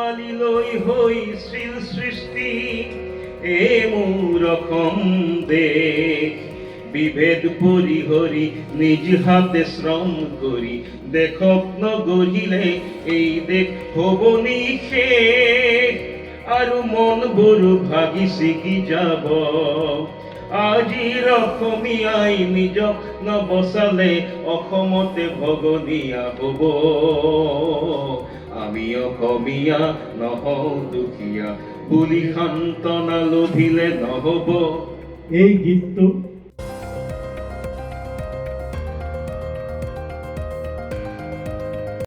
ছোৱালী লৈ হৈছিল সৃষ্টি এ মোৰ অসম দেশ বিভেদ পৰিহৰি নিজ হাতে শ্ৰম কৰি দেশক নগঢ়িলে এই দেশ হ'ব নিশেষ আৰু মনবোৰ ভাগি ছিগি যাব আজিৰ অসমীয়াই নিজক নবচালে অসমতে ভগনীয়া হ'ব আমি অসমীয়া নহওঁ দুখীয়া বুলি সান্তনা লভিলে নহ'ব। এই গীতটো